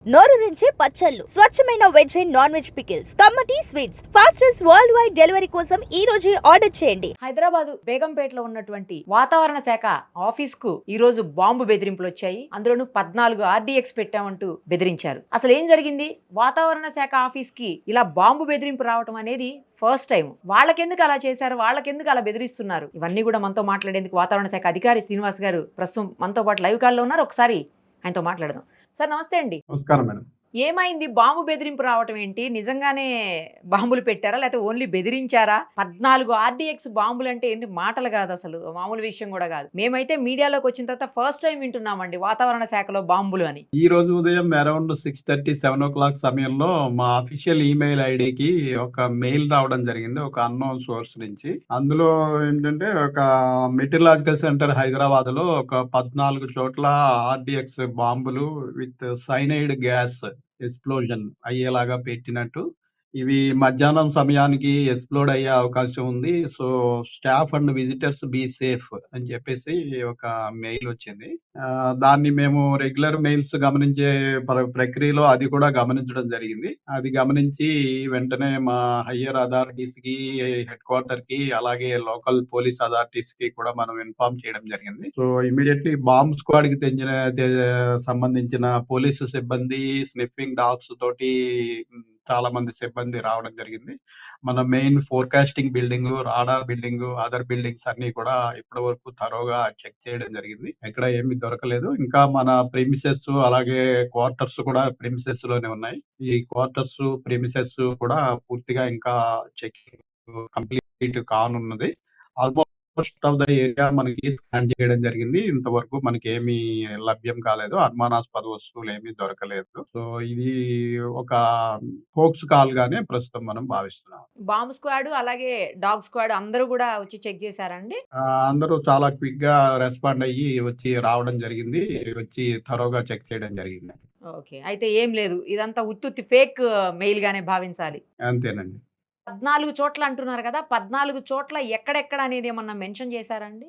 నోరూరించే పచ్చళ్ళు, స్వచ్ఛమైన veg and non veg pickles, కమ్మటి sweets, fastest world wide delivery కోసం ఈ రోజే ఆర్డర్ చేయండి. హైదరాబాద్ బేగంపేటలో ఉన్నటువంటి వాతావరణ శాఖ ఆఫీస్ కు ఈ రోజు బాంబు బెదిరింపులు వచ్చాయి. అందులోనూ 14 RDX పెట్టామంటూ బెదిరించారు. అసలు ఏం జరిగింది? వాతావరణ శాఖ ఆఫీస్ కి ఇలా బాంబు బెదిరింపు రావటం అనేది ఫస్ట్ టైం. వాళ్ళకెందుకు అలా చేశారు, వాళ్ళకెందుకు అలా బెదిరిస్తున్నారు, ఇవన్నీ కూడా మనతో మాట్లాడేందుకు వాతావరణ శాఖ అధికారి శ్రీనివాస్ గారు ప్రస్తుతం మనతో పాటు లైవ్ కాల్లో ఉన్నారు. ఒకసారి ఆయనతో మాట్లాడదాం. సార్ నమస్తే అండి. నమస్కారం మేడం. ఏమైంది? బాంబు బెదిరింపు రావటం ఏంటి? నిజంగానే బాంబులు పెట్టారా, లేకపోతే ఓన్లీ బెదిరించారా? 14 RDX బాంబులు అంటే ఏంటి మాటలు కాదు, అసలు మామూలు విషయం కూడా కాదు. మేమైతే మీడియాలోకి వచ్చిన తర్వాత ఫస్ట్ టైం వింటున్నామండి వాతావరణ శాఖలో బాంబులు అని. ఈ రోజు ఉదయం అరౌండ్ 6:30, 7 o'clock సమయంలో మా అఫీషియల్ ఈమెయిల్ ఐడికి ఒక మెయిల్ రావడం జరిగింది, ఒక అన్నోన్ సోర్స్ నుంచి. అందులో ఏంటంటే ఒక మెటీరియలాజికల్ సెంటర్ హైదరాబాద్ లో ఒక 14 చోట్ల RDX బాంబులు విత్ సైనైడ్ గ్యాస్ ఎక్స్ప్లోజన్ అయ్యేలాగా పెట్టినట్టు, ఇవి మధ్యాహ్నం సమయానికి ఎక్స్ప్లోడ్ అయ్యే అవకాశం ఉంది, so staff and visitors be safe అని చెప్పేసి ఒక మెయిల్ వచ్చింది. దాన్ని మేము రెగ్యులర్ మెయిల్స్ గమనించే ప్రక్రియలో అది కూడా గమనించడం జరిగింది. అది గమనించి వెంటనే మా హయ్యర్ అథారిటీస్ కి, హెడ్ క్వార్టర్ కి, అలాగే లోకల్ పోలీస్ అథారిటీస్ కి కూడా మనం ఇన్ఫార్మ్ చేయడం జరిగింది. సో ఇమీడియట్లీ బాంబ్ స్క్వాడ్ కి సంబంధించిన పోలీసు సిబ్బంది, స్నిఫింగ్ డాగ్స్ తోటి చాలా మంది సిబ్బంది రావడం జరిగింది. మన main forecasting building, radar building, other buildings అన్ని కూడా ఇప్పటి వరకు థరోగా చెక్ చేయడం జరిగింది. ఎక్కడ ఏమీ దొరకలేదు. ఇంకా మన ప్రిమిసెస్ అలాగే క్వార్టర్స్ కూడా ప్రిమిసెస్ లోనే ఉన్నాయి. ఈ క్వార్టర్స్, ప్రిమిసెస్ కూడా పూర్తిగా ఇంకా చెకింగ్ కంప్లీట్ కానున్నది. ఆల్మోస్ట్ ఆఫ్ ద ఏరియా మనకి స్కాన్ చేయడం జరిగింది. ఇంతవరకు మనకి ఏమీ లభ్యం కాలేదు. అనుమానాస్పద వస్తువులు ఏమీ దొరకలేదు. సో ఇది ఒక హోక్స్ కాల్ గానే ప్రస్తుతం మనం భావిస్తున్నాం. బాంబ్ స్క్వాడ్ అలాగే డాగ్ స్క్వాడ్ అందరూ కూడా వచ్చి చెక్ చేశారండి. అందరూ చాలా క్విక్ గా రెస్పాండ్ అయ్యి వచ్చి రావడం జరిగింది. వచ్చి థరోగా చెక్ చేయడం జరిగింది. ఓకే, అయితే ఏం లేదు, ఇదంతా ఉత్తుత్తి ఫేక్ మెయిల్ గానే భావించాలి. అంతేనండి. 14 చోట్ల అంటున్నారు కదా, 14 చోట్ల ఎక్కడెక్కడ అనేది ఏమన్నా మెన్షన్ చేశారండి?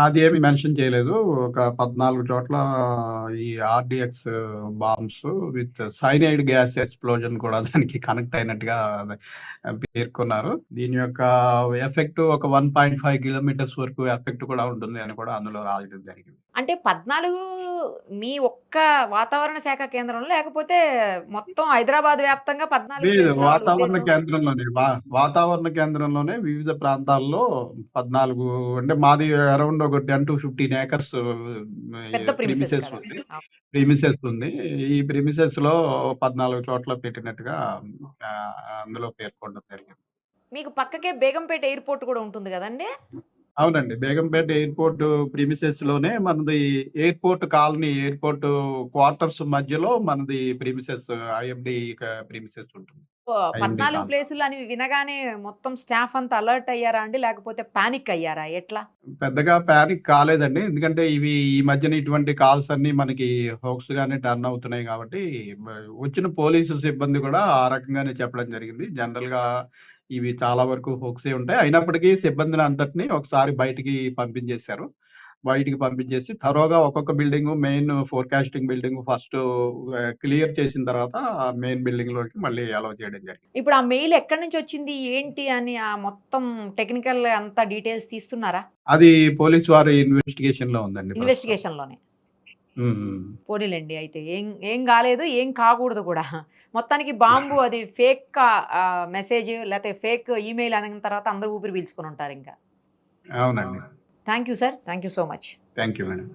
అది ఏమి మెన్షన్ చేయలేదు. ఒక 14 చోట్ల ఈ RDX bombs with cyanide gas explosion కూడా దానికి కనెక్ట్ అయినట్టుగా పేర్కొన్నారు. దీని యొక్క ఎఫెక్ట్ ఒక 1.5 కిలోమీటర్స్ వరకు ఎఫెక్ట్ కూడా ఉంటుంది అని కూడా అందులో రాయడం జరిగింది. అంటే 14 మీ ఒక్క వాతావరణ శాఖ కేంద్రంలో, లేకపోతే మొత్తం హైదరాబాద్ వ్యాప్తంగా 14 లేదు, ప్లేసుల వాళ్ళ వాతావరణ ఉద్దేశం? కేంద్రంలోనే వాతావరణ కేంద్రంలోనే వివిధ ప్రాంతాల్లో 14, అంటే మాది అరౌండ్ ఒక 10-15 ఏకర్స్ పెద్ద ప్రిమిసెస్ ప్రిమిసెస్ కదా. ఉంది. ఆ. ప్రిమిసెస్ ఉంది. ఈ ప్రిమిసెస్ లో 14 చోట్ల పెట్టినట్టుగా అందులో పేర్కొనడం జరిగింది. మీకు పక్కకే బేగంపేట ఎయిర్పోర్ట్ కూడా ఉంటుంది కదండి. అవునండి. బేగంపేట ఎయిర్‌పోర్ట్ ప్రిమిసెస్ లోనే మనది ఎయిర్‌పోర్ట్ కాలనీ, ఎయిర్‌పోర్ట్ క్వార్టర్స్ మధ్యలో మనది ప్రిమిసెస్, ఐఎండీ ప్రిమిసెస్ ఉంటుంది. IMD 14 colony. ప్లేసులు అని వినగానే మొత్తం స్టాఫ్ అంతా అలర్ట్ అయ్యారా అండి, లేకపోతే పానిక్ అయ్యారా, ఎట్లా? పెద్దగా పానిక్ కాలేదండి. ఎందుకంటే ఈ మధ్యన ఇటువంటి కాల్స్ అన్నీ మనకి హోక్స్ గానే టర్న్ అవుతున్నాయి కాబట్టి, వచ్చిన పోలీసు సిబ్బంది కూడా ఆ రకంగానే చెప్పడం జరిగింది. జనరల్‌గా ఇవి చాలా వరకు హోక్సే ఉంటాయి. అయినప్పటికీ సిబ్బందిని అంతటిని ఒకసారి బయటికి పంపించేశారు. బయటికి పంపించేసి థరోగా ఒక్కొక్క building, main forecasting building first clear చేసిన తర్వాత మెయిన్ బిల్డింగ్‌లోకి మళ్ళీ అలౌ చేయడం జరిగింది. ఇప్పుడు ఆ మెయిల్ ఎక్కడి నుంచి వచ్చింది, ఏంటి అని ఆ మొత్తం టెక్నికల్ అంతా డీటెయిల్స్ తీస్తున్నారా? అది పోలీస్ వారి ఇన్వెస్టిగేషన్‌లో ఉందండి ప్రస్తుతం. ఇన్వెస్టిగేషన్ లోనే. హ్మ్. పోనీలెండి, అయితే ఏం ఏం కాలేదు, ఏం కాకూడదు కూడా. మొత్తానికి బాంబు అది ఫేక్ మెసేజ్ లేకపోతే ఫేక్ ఈమెయిల్ అన్న తర్వాత అందరూ ఊపిరి పీల్చుకొని ఉంటారు ఇంకా. అవునండి. Thank you sir, thank you so much. Thank you madam.